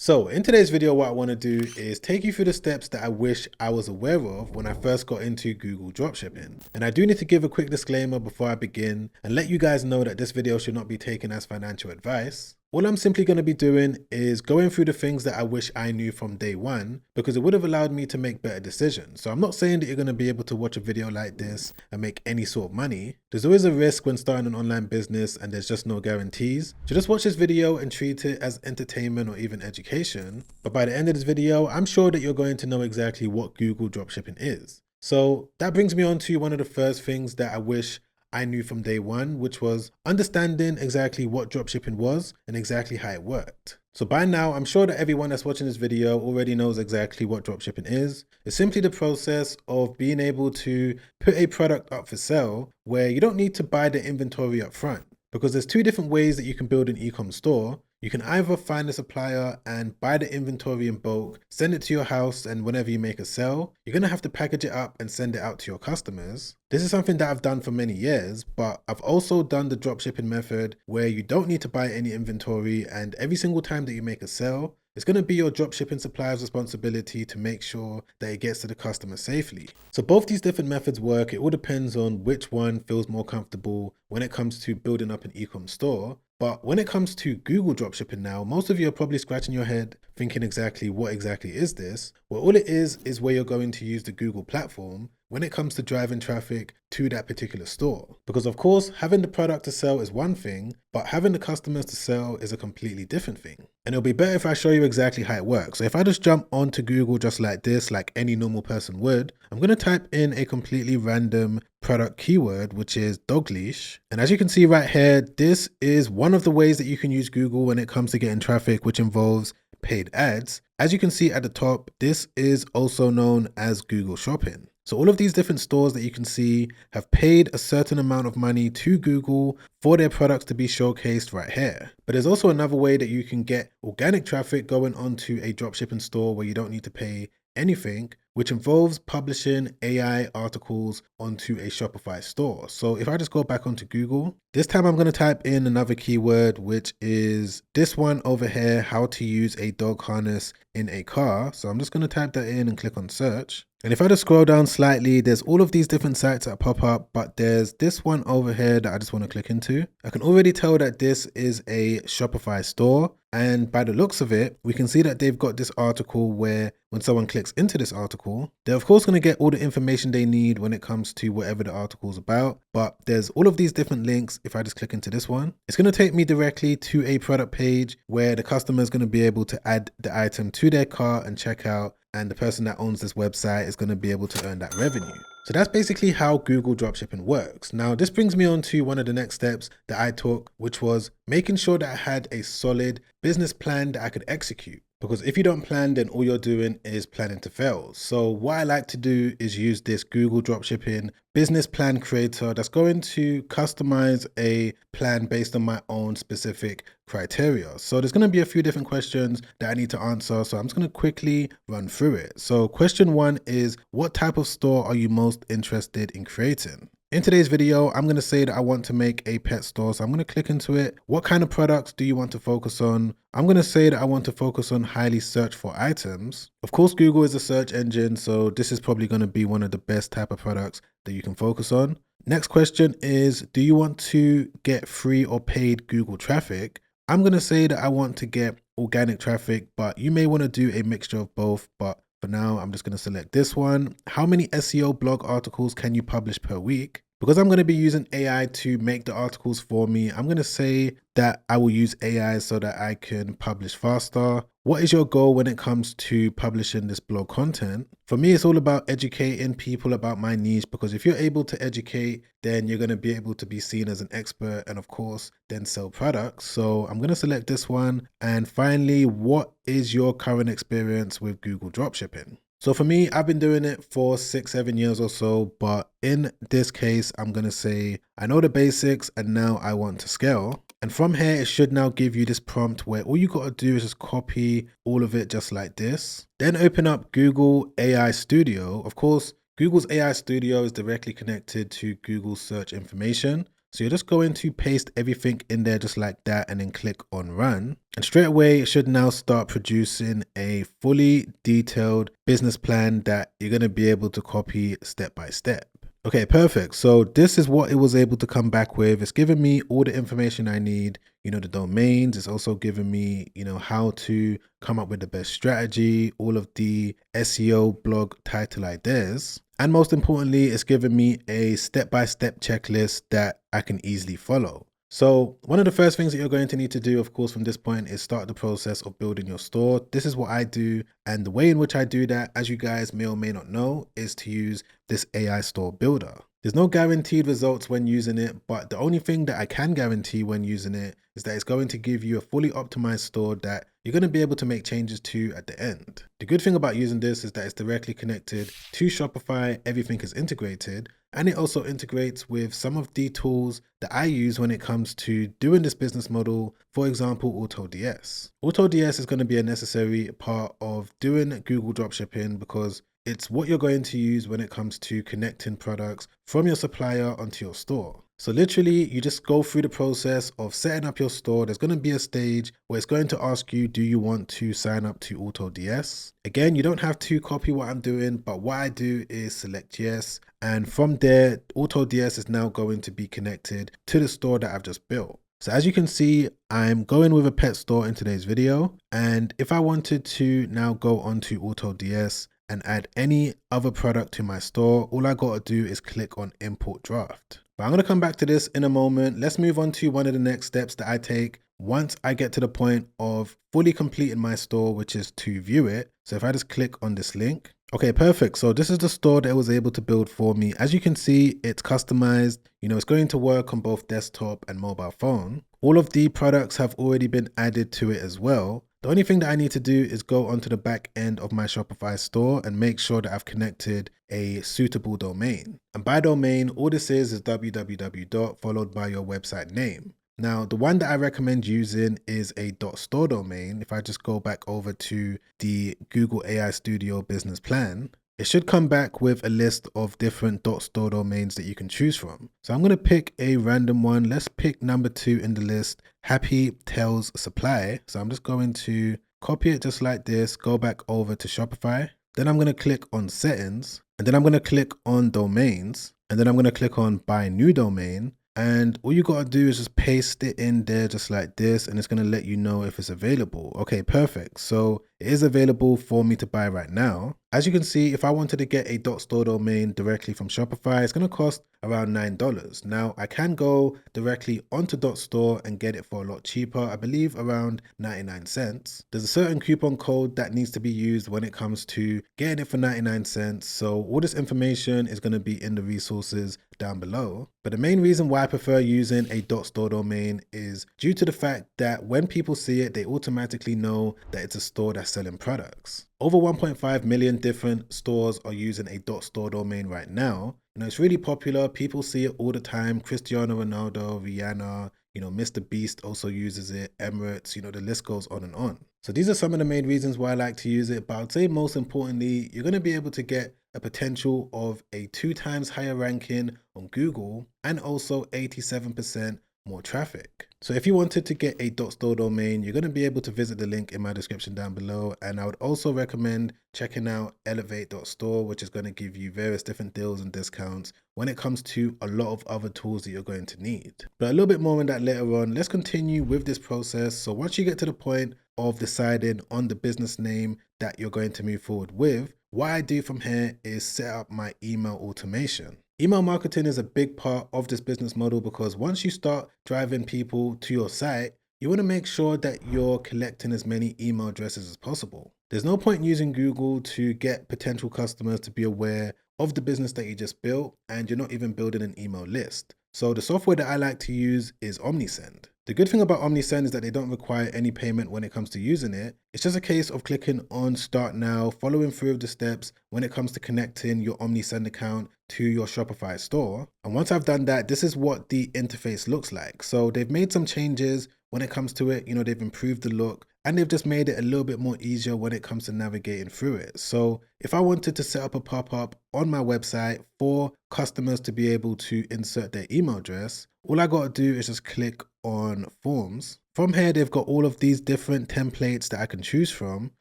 So in today's video, what I want to do is take you through the steps that I wish I was aware of when I first got into Google dropshipping. And I do need to give a quick disclaimer before I begin and let you guys know that this video should not be taken as financial advice. All I'm simply going to be doing is going through the things that I wish I knew from day one, because it would have allowed me to make better decisions. So I'm not saying that you're going to be able to watch a video like this and make any sort of money. There's always a risk when starting an online business and there's just no guarantees. So just watch this video and treat it as entertainment or even education. But by the end of this video, I'm sure that you're going to know exactly what Google dropshipping is. So that brings me on to one of the first things that I wish I knew from day one, which was understanding exactly what dropshipping was and exactly how it worked. So by now, I'm sure that everyone that's watching this video already knows exactly what dropshipping is. It's simply the process of being able to put a product up for sale where you don't need to buy the inventory up front. Because there's two different ways that you can build an e-com store. You can either find a supplier and buy the inventory in bulk, send it to your house, and whenever you make a sale, you're going to have to package it up and send it out to your customers. This is something that I've done for many years, but I've also done the dropshipping method where you don't need to buy any inventory, and every single time that you make a sale, it's going to be your dropshipping supplier's responsibility to make sure that it gets to the customer safely. So both these different methods work. It all depends on which one feels more comfortable when it comes to building up an e-com store. But when it comes to Google dropshipping now, most of you are probably scratching your head thinking exactly what exactly is this? Well, all it is where you're going to use the Google platform when it comes to driving traffic to that particular store. Because of course, having the product to sell is one thing, but having the customers to sell is a completely different thing. And it'll be better if I show you exactly how it works. So if I just jump onto Google just like this, like any normal person would, I'm going to type in a completely random product keyword, which is dog leash. And as you can see right here, this is one of the ways that you can use Google when it comes to getting traffic, which involves paid ads. As you can see at the top, this is also known as Google Shopping. So all of these different stores that you can see have paid a certain amount of money to Google for their products to be showcased right here. But there's also another way that you can get organic traffic going onto a dropshipping store where you don't need to pay anything, which involves publishing AI articles onto a Shopify store. So if I just go back onto Google, this time I'm going to type in another keyword, which is this one over here, how to use a dog harness in a car. So I'm just going to type that in and click on search. And if I just scroll down slightly, there's all of these different sites that pop up, but there's this one over here that I just want to click into. I can already tell that this is a Shopify store. And by the looks of it, we can see that they've got this article where when someone clicks into this article, they're of course going to get all the information they need when it comes to whatever the article is about. But there's all of these different links. If I just click into this one, it's going to take me directly to a product page where the customer is going to be able to add the item to their cart and check out. And the person that owns this website is going to be able to earn that revenue. So that's basically how Google dropshipping works. Now, this brings me on to one of the next steps that I took, which was making sure that I had a solid business plan that I could execute. Because if you don't plan, then all you're doing is planning to fail. So what I like to do is use this Google dropshipping business plan creator that's going to customize a plan based on my own specific criteria. So there's going to be a few different questions that I need to answer. So I'm just going to quickly run through it. So question one is, what type of store are you most interested in creating? In today's video, I'm going to say that I want to make a pet store. So I'm going to click into it. What kind of products do you want to focus on? I'm going to say that I want to focus on highly searched for items. Of course, Google is a search engine, so this is probably going to be one of the best type of products that you can focus on. Next question is, do you want to get free or paid Google traffic? I'm going to say that I want to get organic traffic, but you may want to do a mixture of both. But for now, I'm just going to select this one. How many SEO blog articles can you publish per week? Because I'm going to be using AI to make the articles for me, I'm going to say that I will use AI so that I can publish faster. What is your goal when it comes to publishing this blog content? For me, it's all about educating people about my niche, because if you're able to educate, then you're going to be able to be seen as an expert and of course, then sell products. So I'm going to select this one. And finally, what is your current experience with Google dropshipping? So for me, I've been doing it for 6-7 years or so, but in this case, I'm going to say I know the basics and now I want to scale. And from here, it should now give you this prompt where all you got to do is just copy all of it just like this. Then open up Google AI Studio. Of course, Google's AI Studio is directly connected to Google search information. So you're just going to paste everything in there just like that and then click on run. And straight away, it should now start producing a fully detailed business plan that you're going to be able to copy step by step. Okay, perfect. So this is what it was able to come back with. It's given me all the information I need, the domains. It's also given me, how to come up with the best strategy, all of the SEO blog title ideas. And most importantly, it's given me a step-by-step checklist that I can easily follow. So one of the first things that you're going to need to do, of course, from this point is start the process of building your store. This is what I do. And the way in which I do that, as you guys may or may not know, is to use this AI store builder. There's no guaranteed results when using it, but the only thing that I can guarantee when using it is that it's going to give you a fully optimized store that you're going to be able to make changes to at the end. The good thing about using this is that it's directly connected to Shopify, everything is integrated, and it also integrates with some of the tools that I use when it comes to doing this business model, for example, AutoDS. AutoDS is going to be a necessary part of doing Google Dropshipping because it's what you're going to use when it comes to connecting products from your supplier onto your store. So literally, you just go through the process of setting up your store. There's going to be a stage where it's going to ask you, do you want to sign up to AutoDS? Again, you don't have to copy what I'm doing, but what I do is select yes. And from there, AutoDS is now going to be connected to the store that I've just built. So as you can see, I'm going with a pet store in today's video. And if I wanted to now go onto AutoDS and add any other product to my store, all I got to do is click on import draft. But I'm going to come back to this in a moment. Let's move on to one of the next steps that I take once I get to the point of fully completing my store, which is to view it. So if I just click on this link, okay, perfect. So this is the store that it was able to build for me. As you can see, it's customized. It's going to work on both desktop and mobile phone. All of the products have already been added to it as well. The only thing that I need to do is go onto the back end of my Shopify store and make sure that I've connected a suitable domain. And by domain, all this is www. followed by your website name. Now, the one that I recommend using is a .store domain. If I just go back over to the Google AI Studio business plan, it should come back with a list of different .store domains that you can choose from. So I'm going to pick a random one. Let's pick number 2 in the list, Happy Tales Supply. So I'm just going to copy it just like this, go back over to Shopify. Then I'm going to click on settings, and then I'm going to click on domains, and then I'm going to click on buy new domain. And all you got to do is just paste it in there just like this, and it's going to let you know if it's available. Okay, perfect. So it is available for me to buy right now. As you can see, if I wanted to get a .store domain directly from Shopify, it's going to cost around $9. Now, I can go directly onto .store and get it for a lot cheaper, I believe around 99 cents. There's a certain coupon code that needs to be used when it comes to getting it for 99 cents. So all this information is going to be in the resources down below. But the main reason why I prefer using a .store domain is due to the fact that when people see it, they automatically know that it's a store that's selling products. Over 1.5 million different stores are using a .store domain right now. It's really popular. People see it all the time. Cristiano Ronaldo, Rihanna, Mr. Beast also uses it, Emirates, the list goes on and on. So these are some of the main reasons why I like to use it. But I would say most importantly, you're going to be able to get a potential of a 2 times higher ranking on Google and also 87% more traffic. So if you wanted to get a .store domain, you're going to be able to visit the link in my description down below. And I would also recommend checking out elevate.store, which is going to give you various different deals and discounts when it comes to a lot of other tools that you're going to need. But a little bit more on that later on. Let's continue with this process. So once you get to the point of deciding on the business name that you're going to move forward with, what I do from here is set up my email automation. Email marketing is a big part of this business model because once you start driving people to your site, you want to make sure that you're collecting as many email addresses as possible. There's no point in using Google to get potential customers to be aware of the business that you just built, and you're not even building an email list. So the software that I like to use is Omnisend. The good thing about Omnisend is that they don't require any payment when it comes to using it. It's just a case of clicking on Start Now, following through the steps when it comes to connecting your Omnisend account to your Shopify store. And once I've done that, this is what the interface looks like. So they've made some changes when it comes to it. They've improved the look and they've just made it a little bit more easier when it comes to navigating through it. So if I wanted to set up a pop-up on my website for customers to be able to insert their email address, all I got to do is just click on forms. From here, they've got all of these different templates that I can choose from.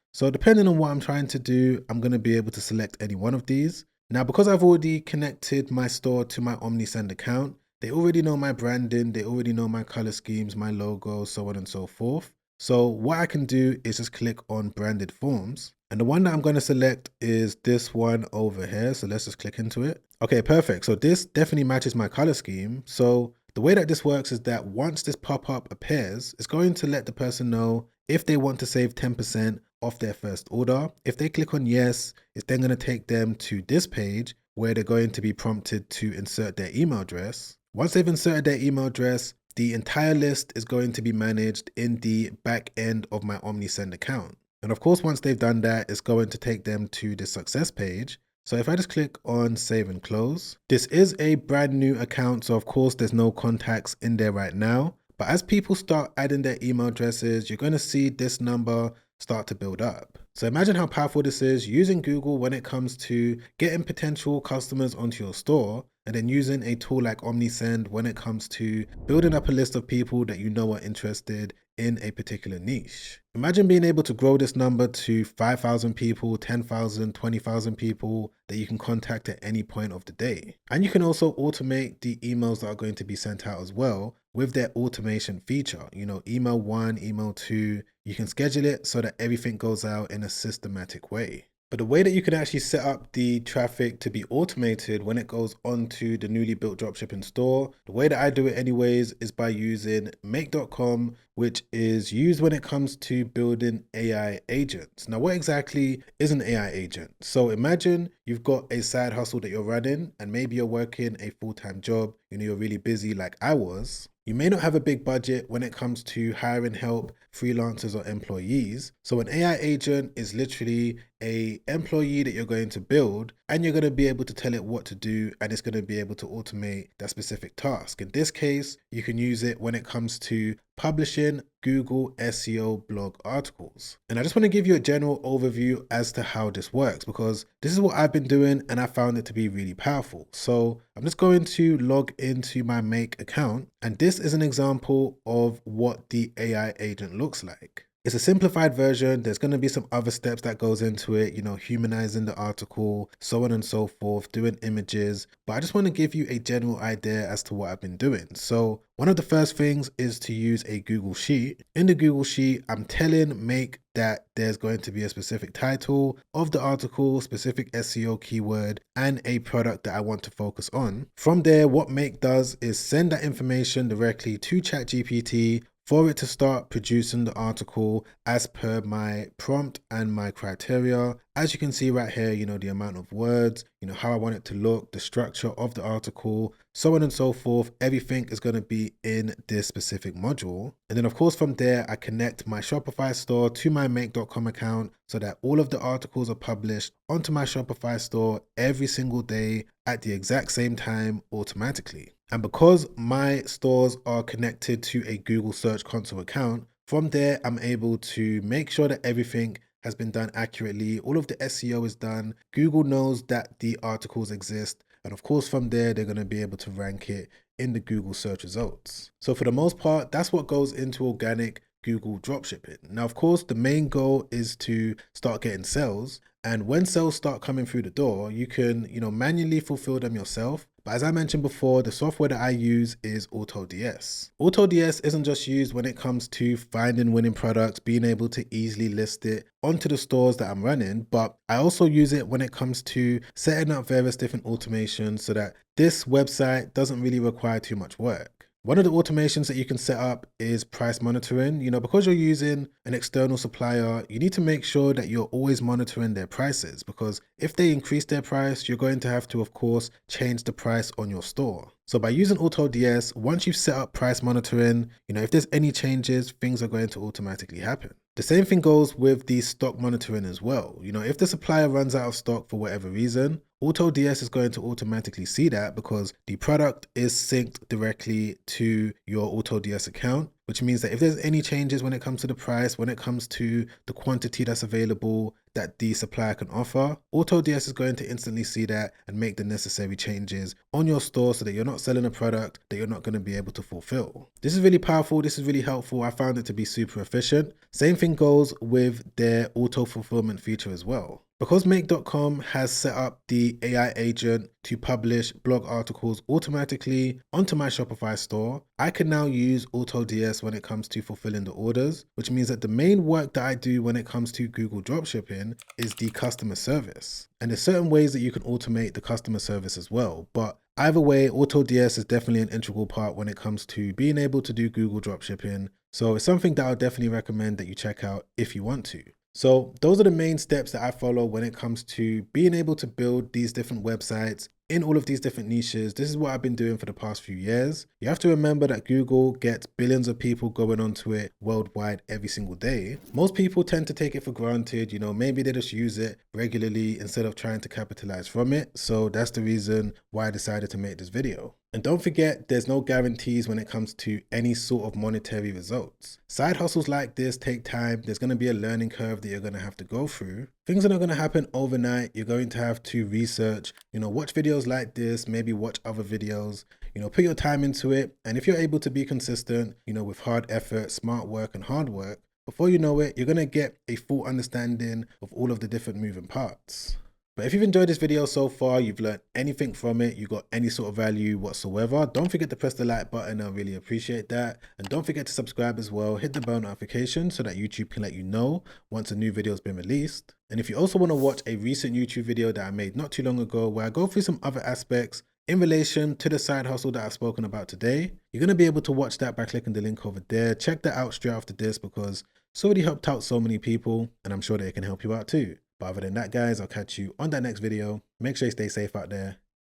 So depending on what I'm trying to do, I'm going to be able to select any one of these. Now, because I've already connected my store to my OmniSend account, they already know my branding, they already know my color schemes, my logo, so on and so forth. So what I can do is just click on branded forms. And the one that I'm going to select is this one over here. So let's just click into it. Okay, perfect. So this definitely matches my color scheme. So the way that this works is that once this pop-up appears, it's going to let the person know if they want to save 10% off their first order. If they click on yes, it's then going to take them to this page where they're going to be prompted to insert their email address. Once they've inserted their email address, the entire list is going to be managed in the back end of my OmniSend account. And of course, once they've done that, it's going to take them to the success page. So if I just click on save and close, this is a brand new account. So of course, there's no contacts in there right now. But as people start adding their email addresses, you're going to see this number start to build up. So imagine how powerful this is using Google when it comes to getting potential customers onto your store, and then using a tool like OmniSend when it comes to building up a list of people that you know are interested in a particular niche. Imagine being able to grow this number to 5,000 people, 10,000, 20,000 people that you can contact at any point of the day. And you can also automate the emails that are going to be sent out as well with their automation feature. You know, email 1, email 2, you can schedule it so that everything goes out in a systematic way. But the way that you can actually set up the traffic to be automated when it goes onto the newly built dropshipping store, the way that I do it anyways is by using make.com, which is used when it comes to building AI agents. Now, what exactly is an AI agent? So imagine you've got a side hustle that you're running, and maybe you're working a full-time job, you know, you're really busy like I was. You may not have a big budget when it comes to hiring help, freelancers or employees. So an AI agent is literally a employee that you're going to build, and you're going to be able to tell it what to do, and it's going to be able to automate that specific task. In this case, you can use it when it comes to publishing Google SEO blog articles. And I just want to give you a general overview as to how this works, because this is what I've been doing and I found it to be really powerful. So I'm just going to log into my Make account, and this is an example of what the AI agent looks like. It's a simplified version. There's going to be some other steps that goes into it, you know, humanizing the article, so on and so forth, doing images. But I just want to give you a general idea as to what I've been doing. So one of the first things is to use a Google Sheet. In the Google Sheet, I'm telling Make that there's going to be a specific title of the article, specific SEO keyword, and a product that I want to focus on. From there, what Make does is send that information directly to ChatGPT for it to start producing the article as per my prompt and my criteria. As you can see right here, you know, the amount of words, you know, how I want it to look, the structure of the article, so on and so forth. Everything is going to be in this specific module. And then of course from there, I connect my Shopify store to my make.com account so that all of the articles are published onto my Shopify store every single day at the exact same time automatically. And because my stores are connected to a Google Search Console account, from there, I'm able to make sure that everything has been done accurately. All of the SEO is done. Google knows that the articles exist. And of course, from there, they're going to be able to rank it in the Google search results. So for the most part, that's what goes into organic Google dropshipping. Now, of course, the main goal is to start getting sales. And when sales start coming through the door, you can, you know, manually fulfill them yourself. But as I mentioned before, the software that I use is AutoDS. AutoDS isn't just used when it comes to finding winning products, being able to easily list it onto the stores that I'm running, but I also use it when it comes to setting up various different automations so that this website doesn't really require too much work. One of the automations that you can set up is price monitoring. You know, because you're using an external supplier, you need to make sure that you're always monitoring their prices, because if they increase their price, you're going to have to, of course, change the price on your store. So by using AutoDS, once you've set up price monitoring, you know, if there's any changes, things are going to automatically happen. The same thing goes with the stock monitoring as well. You know, if the supplier runs out of stock for whatever reason, AutoDS is going to automatically see that because the product is synced directly to your AutoDS account, which means that if there's any changes when it comes to the price, when it comes to the quantity that's available, that the supplier can offer, AutoDS is going to instantly see that and make the necessary changes on your store so that you're not selling a product that you're not going to be able to fulfill. This is really powerful. This is really helpful. I found it to be super efficient. Same thing goes with their auto fulfillment feature as well. Because Make.com has set up the AI agent to publish blog articles automatically onto my Shopify store, I can now use AutoDS when it comes to fulfilling the orders, which means that the main work that I do when it comes to Google Dropshipping is the customer service. And there's certain ways that you can automate the customer service as well. But either way, AutoDS is definitely an integral part when it comes to being able to do Google Dropshipping. So it's something that I would definitely recommend that you check out if you want to. So those are the main steps that I follow when it comes to being able to build these different websites in all of these different niches. This is what I've been doing for the past few years. You have to remember that Google gets billions of people going onto it worldwide every single day. Most people tend to take it for granted, maybe they just use it regularly instead of trying to capitalize from it. So that's the reason why I decided to make this video. And don't forget, there's no guarantees when it comes to any sort of monetary results. Side hustles like this take time. There's going to be a learning curve that you're going to have to go through. Things are not going to happen overnight. You're going to have to research, watch videos like this, maybe watch other videos, put your time into it. And if you're able to be consistent, with hard effort, smart work, and hard work, before you know it, you're going to get a full understanding of all of the different moving parts. But if you've enjoyed this video so far, you've learned anything from it, you got any sort of value whatsoever, don't forget to press the like button. I really appreciate that. And don't forget to subscribe as well. Hit the bell notification so that YouTube can let you know once a new video has been released. And if you also want to watch a recent YouTube video that I made not too long ago where I go through some other aspects in relation to the side hustle that I've spoken about today, you're going to be able to watch that by clicking the link over there. Check that out straight after this because it's already helped out so many people and I'm sure that it can help you out too. But other than that, guys, I'll catch you on that next video. Make sure you stay safe out there.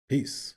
Peace.